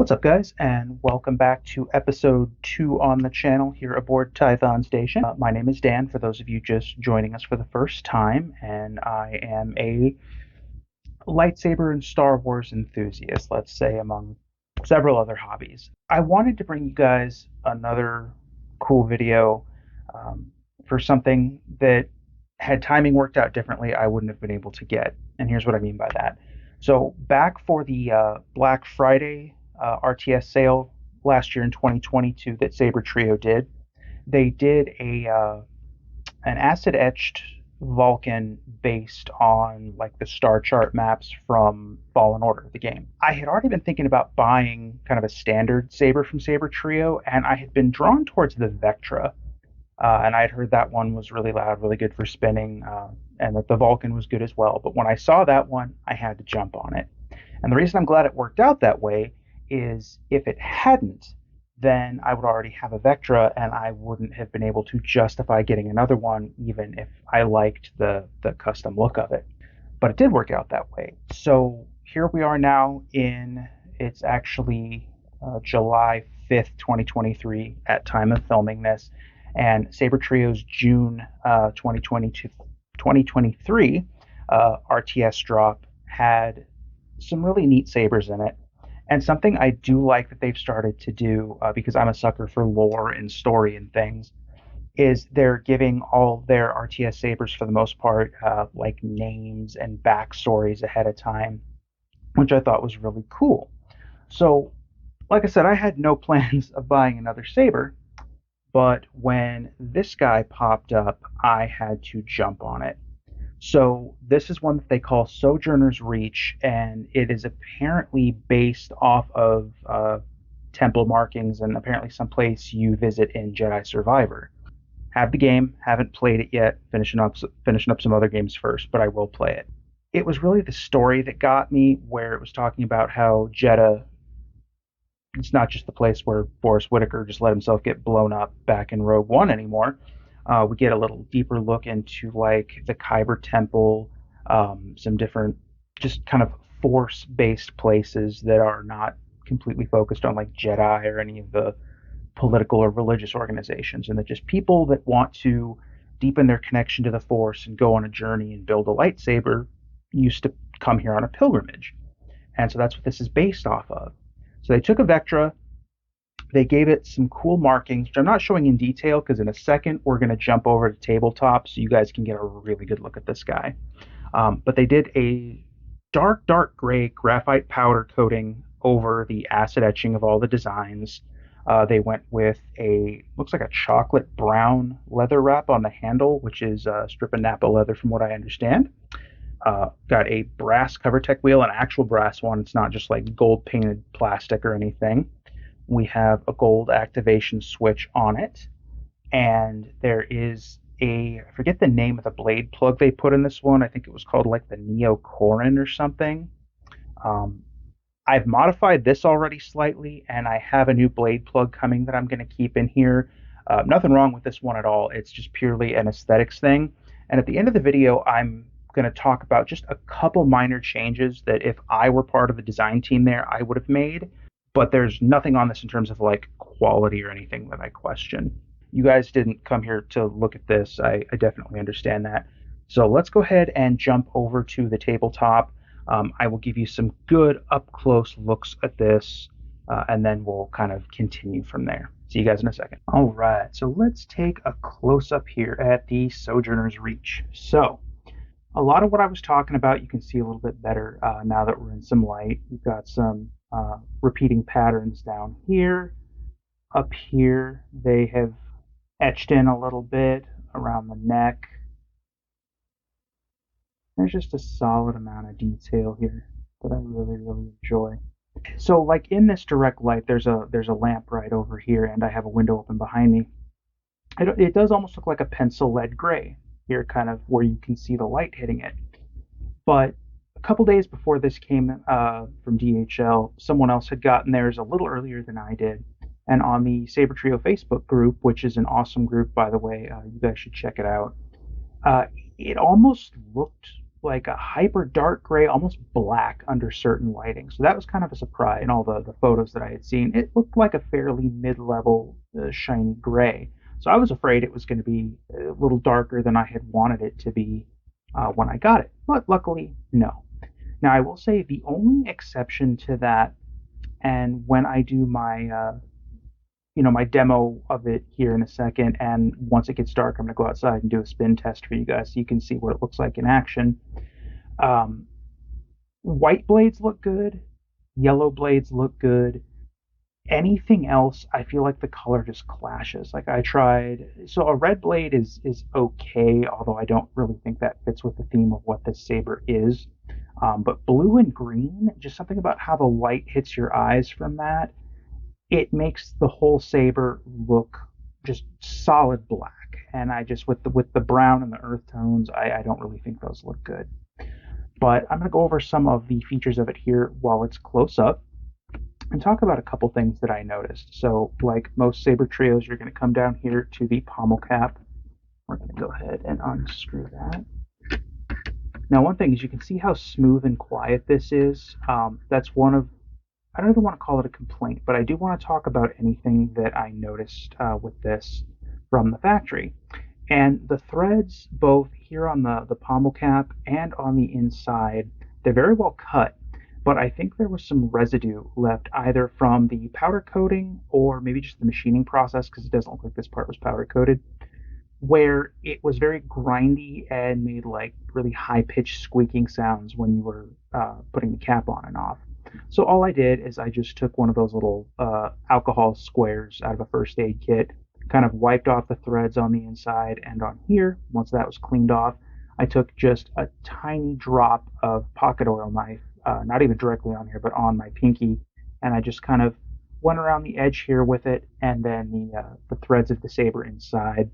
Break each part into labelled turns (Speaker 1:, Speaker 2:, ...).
Speaker 1: What's up, guys, and welcome back to episode 2 on the channel here aboard Tython Station. My name is Dan, for those of you just joining us for the first time, and I am a lightsaber and Star Wars enthusiast, let's say, among several other hobbies. I wanted to bring you guys another cool video for something that, had timing worked out differently, I wouldn't have been able to get. And here's what I mean by that. So, back for the Black Friday RTS sale last year in 2022 that Sabertrio did, they did an acid etched Vulcan based on like the star chart maps from Fallen Order, the game. I had already been thinking about buying kind of a standard saber from Sabertrio, and I had been drawn towards the Vektra. And I had heard that one was really loud, really good for spinning, and that the Vulcan was good as well. But when I saw that one, I had to jump on it. And the reason I'm glad it worked out that way is if it hadn't, then I would already have a Vektra and I wouldn't have been able to justify getting another one, even if I liked the custom look of it. But it did work out that way. So here we are now it's actually July 5th, 2023 at time of filming this. And Sabertrio's June 2023 RTS drop had some really neat sabers in it. And something I do like that they've started to do, because I'm a sucker for lore and story and things, is they're giving all their RTS sabers, for the most part, like names and backstories ahead of time, which I thought was really cool. So, like I said, I had no plans of buying another saber, but when this guy popped up, I had to jump on it. So this is one that they call Sojourner's Reach, and it is apparently based off of temple markings and apparently someplace you visit in Jedi Survivor. Have the game, haven't played it yet, finishing up some other games first, but I will play it. It was really the story that got me, where it was talking about how Jeddah, it's not just the place where Forrest Whitaker just let himself get blown up back in Rogue One anymore. We get a little deeper look into like the Kyber Temple, some different just kind of force-based places that are not completely focused on like Jedi or any of the political or religious organizations, and that just people that want to deepen their connection to the Force and go on a journey and build a lightsaber used to come here on a pilgrimage. And so that's what this is based off of. So they took a Vektra, they gave it some cool markings, which I'm not showing in detail because in a second we're going to jump over to tabletop so you guys can get a really good look at this guy. But they did a dark gray graphite powder coating over the acid etching of all the designs. They went with looks like a chocolate brown leather wrap on the handle, which is a strip of Napa leather from what I understand. Got a brass CoverTech wheel, an actual brass one. It's not just like gold painted plastic or anything. We have a gold activation switch on it, and there is I forget the name of the blade plug they put in this one. I think it was called like the Neopixel or something. I've modified this already slightly, and I have a new blade plug coming that I'm going to keep in here. Nothing wrong with this one at all. It's just purely an aesthetics thing. And at the end of the video, I'm going to talk about just a couple minor changes that if I were part of the design team there, I would have made. But there's nothing on this in terms of like quality or anything that I question. You guys didn't come here to look at this. I definitely understand that. So let's go ahead and jump over to the tabletop. I will give you some good up close looks at this, and then we'll kind of continue from there. See you guys in a second. All right, so let's take a close up here at the Sojourner's Reach. So a lot of what I was talking about you can see a little bit better now that we're in some light. We've got some repeating patterns down here. Up here, they have etched in a little bit around the neck. There's just a solid amount of detail here that I really enjoy. So, like in this direct light, there's a lamp right over here, and I have a window open behind me. It does almost look like a pencil lead gray here, kind of where you can see the light hitting it. But a couple days before this came from DHL, someone else had gotten theirs a little earlier than I did. And on the Sabertrio Facebook group, which is an awesome group, by the way, you guys should check it out. It almost looked like a hyper dark gray, almost black under certain lighting. So that was kind of a surprise in all the photos that I had seen. It looked like a fairly mid-level shiny gray. So I was afraid it was going to be a little darker than I had wanted it to be when I got it. But luckily, no. Now I will say the only exception to that, and when I do my my demo of it here in a second, and once it gets dark, I'm going to go outside and do a spin test for you guys so you can see what it looks like in action. Um, White blades look good, yellow blades look good. Anything else, I feel like the color just clashes. Like I tried, so a red blade is okay, although I don't really think that fits with the theme of what this saber is. But blue and green, just something about how the light hits your eyes from that, it makes the whole saber look just solid black. And I just with the brown and the earth tones, I don't really think those look good. But I'm going to go over some of the features of it here while it's close up and talk about a couple things that I noticed. So, like most Sabertrios, you're going to come down here to the pommel cap. We're going to go ahead and unscrew that. Now, one thing is you can see how smooth and quiet this is. That's one of, I don't even want to call it a complaint, but I do want to talk about anything that I noticed with this from the factory. And the threads, both here on the pommel cap and on the inside, they're very well cut, but I think there was some residue left either from the powder coating or maybe just the machining process, because it doesn't look like this part was powder coated, where it was very grindy and made like really high pitched squeaking sounds when you were putting the cap on and off. So all I did is I just took one of those little alcohol squares out of a first aid kit, kind of wiped off the threads on the inside and on here. Once that was cleaned off, I took just a tiny drop of pocket oil knife, not even directly on here, but on my pinky, and I just kind of went around the edge here with it, and then the threads of the saber inside,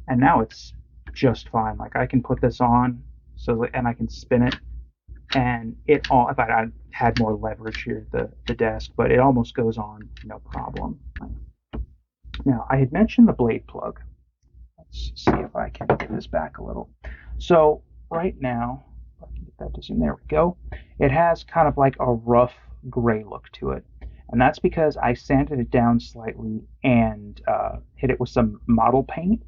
Speaker 1: and now it's just fine. Like I can put this on, and I can spin it, and it all. If I had more leverage here at the desk, but it almost goes on no problem. Now I had mentioned the blade plug. Let's see if I can get this back a little. So right now, if I can get that to zoom, there we go. It has kind of like a rough gray look to it. And that's because I sanded it down slightly and hit it with some model paint,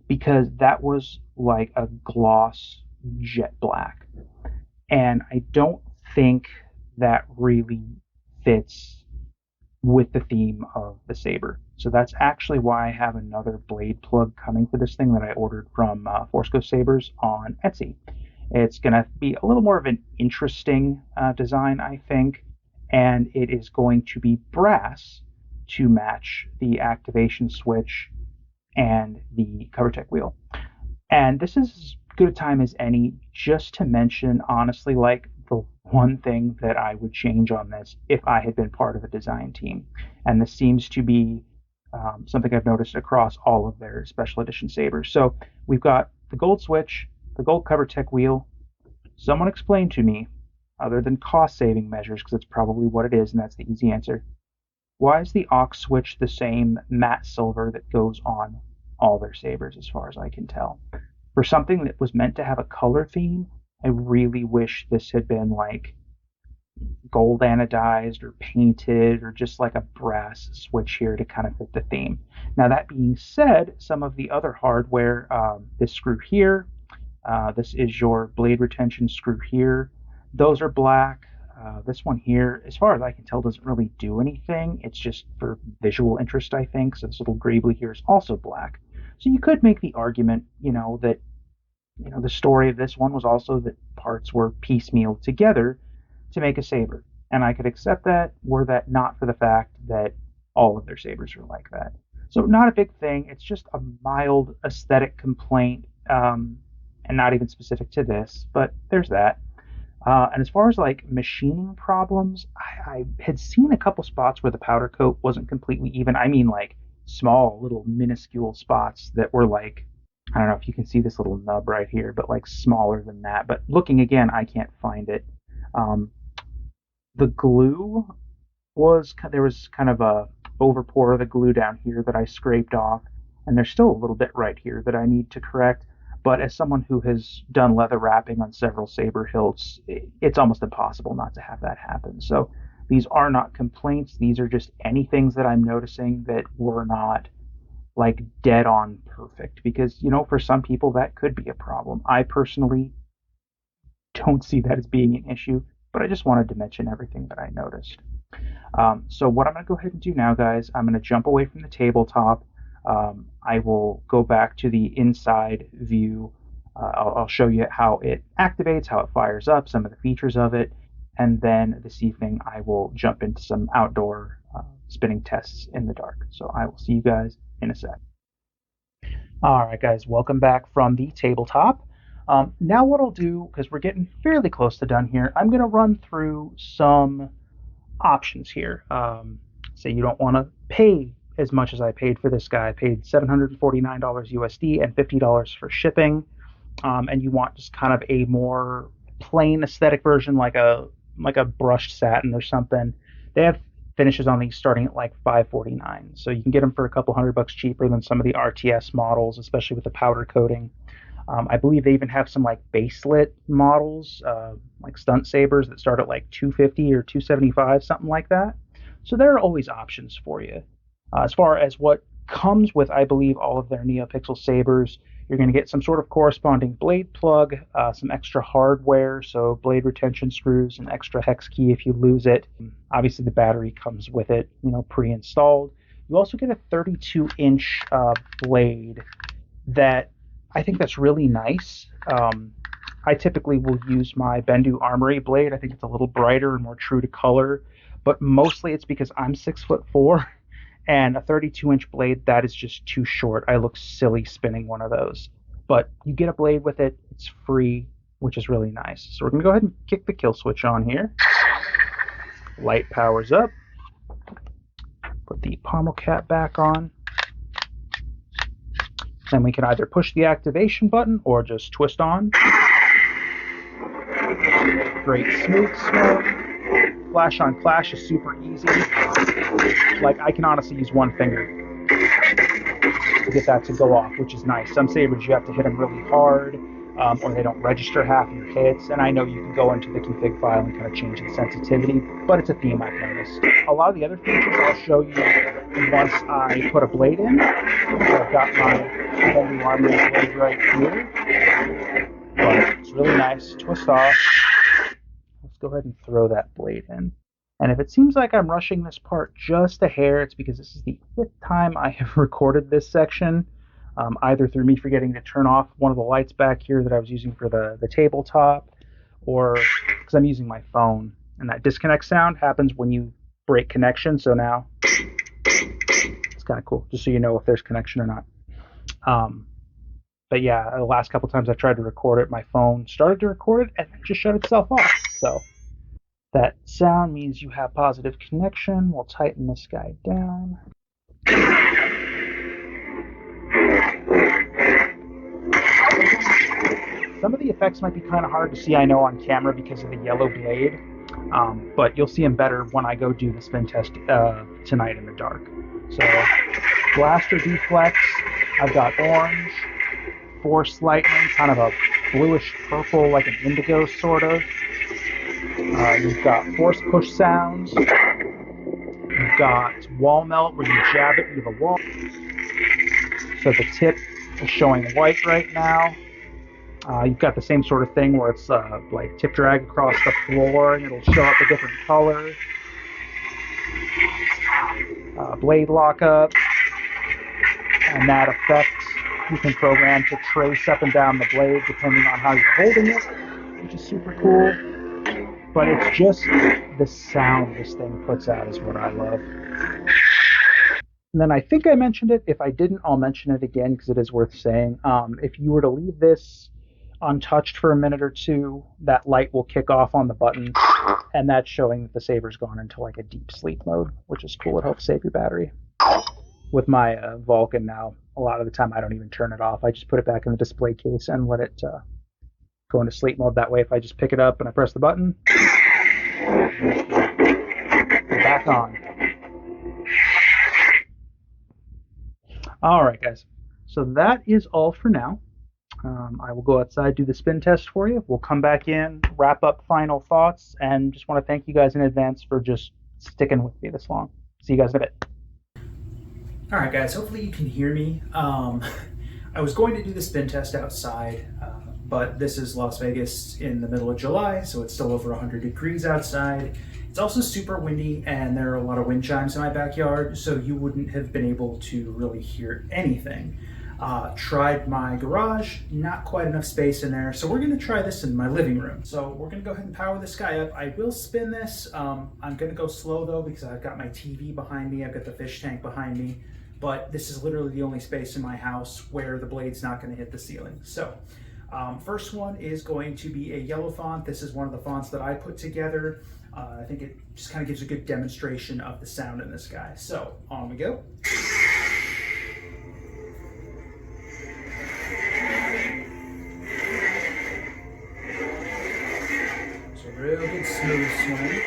Speaker 1: because that was like a gloss jet black. And I don't think that really fits with the theme of the saber. So that's actually why I have another blade plug coming for this thing that I ordered from Forsco Sabers on Etsy. It's going to be a little more of an interesting design, I think, and it is going to be brass to match the activation switch and the CoverTech wheel. And this is as good a time as any just to mention, honestly, like the one thing that I would change on this if I had been part of a design team. And this seems to be something I've noticed across all of their special edition sabers. So we've got the gold switch, the gold CoverTech wheel. Someone explain to me, other than cost saving measures, because it's probably what it is, and that's the easy answer, why is the aux switch the same matte silver that goes on all their sabers, as far as I can tell? For something that was meant to have a color theme, I really wish this had been like gold anodized or painted, or just like a brass switch here to kind of fit the theme. Now, that being said, some of the other hardware, this screw here, this is your blade retention screw here, those are black. This one here, as far as I can tell, doesn't really do anything. It's just for visual interest, I think. So this little greebly here is also black. So you could make the argument, that the story of this one was also that parts were piecemealed together to make a saber, and I could accept that were that not for the fact that all of their sabers are like that. So not a big thing. It's just a mild aesthetic complaint, and not even specific to this, but there's that. And as far as like machining problems, I had seen a couple spots where the powder coat wasn't completely even. I mean, like small, little, minuscule spots that were like, I don't know if you can see this little nub right here, but like smaller than that. But looking again, I can't find it. The glue there was kind of a overpour of the glue down here that I scraped off, and there's still a little bit right here that I need to correct. But as someone who has done leather wrapping on several saber hilts, it's almost impossible not to have that happen. So these are not complaints. These are just any things that I'm noticing that were not like dead on perfect. Because, for some people that could be a problem. I personally don't see that as being an issue, but I just wanted to mention everything that I noticed. So what I'm going to go ahead and do now, guys, I'm going to jump away from the tabletop. I will go back to the inside view. I'll show you how it activates, how it fires up, some of the features of it, and then this evening I will jump into some outdoor spinning tests in the dark. So I will see you guys in a sec. All right, guys, welcome back from the tabletop. Now what I'll do, because we're getting fairly close to done here, I'm going to run through some options here. Say you don't want to pay as much as I paid for this guy. I paid $749 USD and $50 for shipping. And you want just kind of a more plain aesthetic version, like a brushed satin or something. They have finishes on these starting at like $549, so you can get them for a couple $100 cheaper than some of the RTS models, especially with the powder coating. I believe they even have some like baselit models, like stunt sabers that start at like 250 or 275, something like that. So there are always options for you. As far as what comes with, I believe, all of their Neopixel sabers, you're going to get some sort of corresponding blade plug, some extra hardware, so blade retention screws, an extra hex key if you lose it. Obviously, the battery comes with it, pre-installed. You also get a 32-inch blade that I think that's really nice. I typically will use my Bendu Armory blade. I think it's a little brighter and more true to color, but mostly it's because I'm 6'4", and a 32-inch blade, that is just too short. I look silly spinning one of those. But you get a blade with it. It's free, which is really nice. So we're going to go ahead and kick the kill switch on here. Light powers up. Put the pommel cap back on. Then we can either push the activation button or just twist on. Great smooth smoke. Flash on clash is super easy. Like, I can honestly use one finger to get that to go off, which is nice. Some sabers you have to hit them really hard, or they don't register half your hits. And I know you can go into the config file and kind of change the sensitivity, but it's a theme I've noticed. A lot of the other features I'll show you once I put a blade in. So I've got my Bendu Armory blade right here. But it's really nice. Twist off. Let's go ahead and throw that blade in. And if it seems like I'm rushing this part just a hair, it's because this is the 5th time I have recorded this section, either through me forgetting to turn off one of the lights back here that I was using for the tabletop, or because I'm using my phone. And that disconnect sound happens when you break connection, so now it's kind of cool, just so you know if there's connection or not. But yeah, the last couple times I tried to record it, my phone started to record it and then just shut itself off. So that sound means you have positive connection. We'll tighten this guy down. Some of the effects might be kind of hard to see, I know, on camera because of the yellow blade, but you'll see them better when I go do the spin test tonight in the dark. So, blaster deflex, I've got orange, force lightning, kind of a bluish purple, like an indigo sort of. You've got force push sounds. You've got wall melt where you jab it into the wall. So the tip is showing white right now. You've got the same sort of thing where it's like tip drag across the floor and it'll show up a different color. Blade lockup. And that effect you can program to trace up and down the blade depending on how you're holding it, which is super cool. But it's just the sound this thing puts out is what I love. And then I think I mentioned it. If I didn't, I'll mention it again because it is worth saying. If you were to leave this untouched for a minute or two, that light will kick off on the button, and that's showing that the saber's gone into like a deep sleep mode, which is cool. It helps save your battery. With my Vulcan now, a lot of the time I don't even turn it off. I just put it back in the display case and let it go into sleep mode. That way, if I just pick it up and I press the button, we're back on. All right, guys. So that is all for now. I will go outside, do the spin test for you. We'll come back in, wrap up final thoughts, and just want to thank you guys in advance for just sticking with me this long. See you guys in a bit.
Speaker 2: All right, guys, hopefully you can hear me. I was going to do the spin test outside, but this is Las Vegas in the middle of July, so it's still over 100 degrees outside. It's also super windy, and there are a lot of wind chimes in my backyard, so you wouldn't have been able to really hear anything. Tried my garage, not quite enough space in there, so we're gonna try this in my living room. So we're gonna go ahead and power this guy up. I will spin this. I'm gonna go slow though, because I've got my TV behind me, I've got the fish tank behind me, but this is literally the only space in my house where the blade's not gonna hit the ceiling. So first one is going to be a yellow font. This is one of the fonts that I put together. I think it just kind of gives a good demonstration of the sound in this guy. So on we go. Real good smooth swing.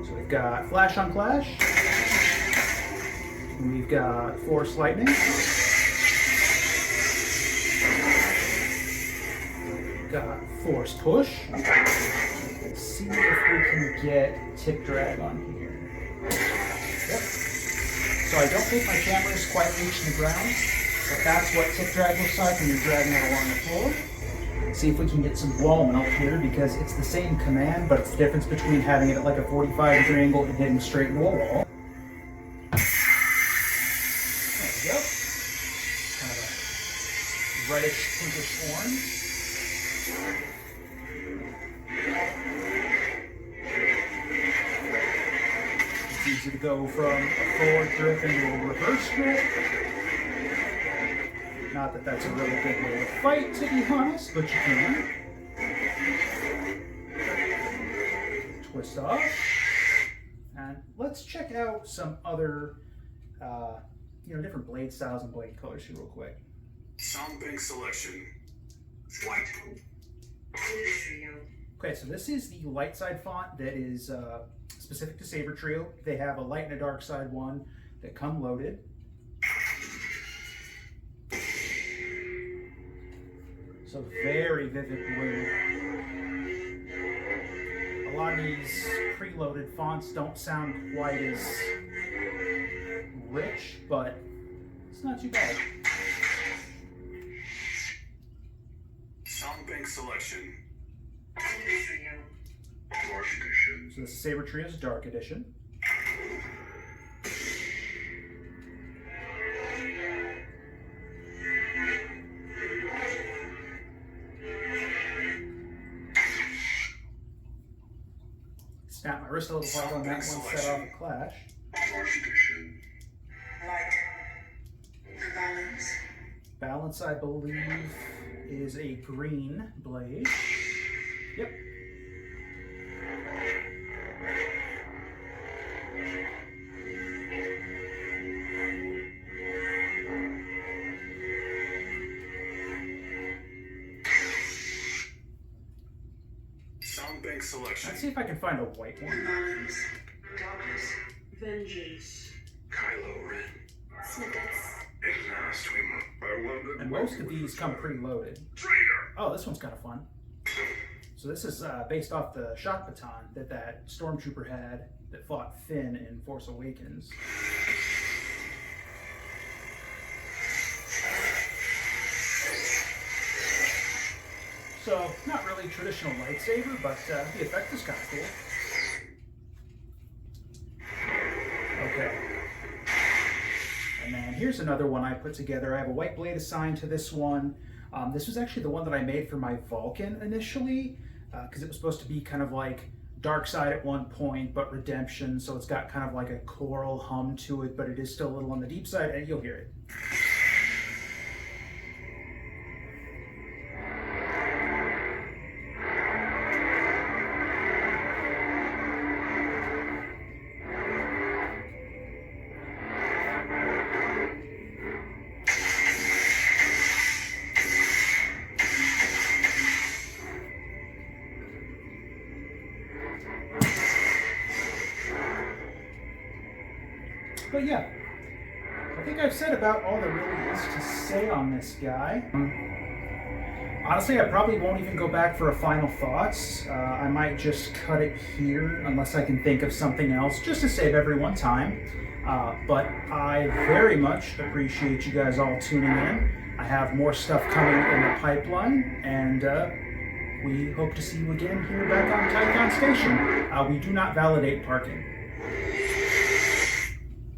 Speaker 2: So we've got flash on flash. And we've got force lightning. We've got force push. Let's see if we can get tip drag on here. Yep. So I don't think my camera is quite reaching the ground, but that's what tip drag looks like when you're dragging it along the floor. Let's see if we can get some wall melt here, because it's the same command, but it's the difference between having it at like a 45-degree angle and hitting straight into a wall. There we go. Kind of a reddish, pinkish orange. Easy to go from a forward grip into a reverse grip. Not that that's a really good way to fight, to be honest, but you can. Twist off. And let's check out some other, different blade styles and blade colors here real quick.
Speaker 3: Sound bank selection. White.
Speaker 2: Okay, so this is the light side font that is specific to Sabertrio. They have a light and a dark side one that come loaded. So very vivid blue. A lot of these preloaded fonts don't sound quite as rich, but it's not too bad.
Speaker 3: Sound bank selection. Dark edition.
Speaker 2: So this is Sabertrio's Dark Edition. Snap my wrist a little hard on that one, set off a clash.
Speaker 3: Dark edition.
Speaker 2: Balance, I believe, is a green blade. Yep.
Speaker 3: Sound bank selection.
Speaker 2: Let's see if I can find a white one.
Speaker 3: Darkness.
Speaker 4: Vengeance.
Speaker 3: Kylo Ren.
Speaker 4: Snippets.
Speaker 3: At last we must.
Speaker 2: And most of these come preloaded.
Speaker 3: Traitor!
Speaker 2: Oh, this one's kind of fun. So this is based off the shock baton that stormtrooper had that fought Finn in Force Awakens. So, not really traditional lightsaber, but the effect is kind of cool. Okay. And then here's another one I put together. I have a white blade assigned to this one. This was actually the one that I made for my Vulcan initially, because it was supposed to be kind of like dark side at one point, but redemption. So it's got kind of like a choral hum to it, but it is still a little on the deep side, and you'll hear it. said about all there really is to say on this guy. Honestly, I probably won't even go back for a final thoughts. I might just cut it here unless I can think of something else, just to save everyone time. But I very much appreciate you guys all tuning in. I have more stuff coming in the pipeline, and we hope to see you again here back on Tython Station. We do not validate parking.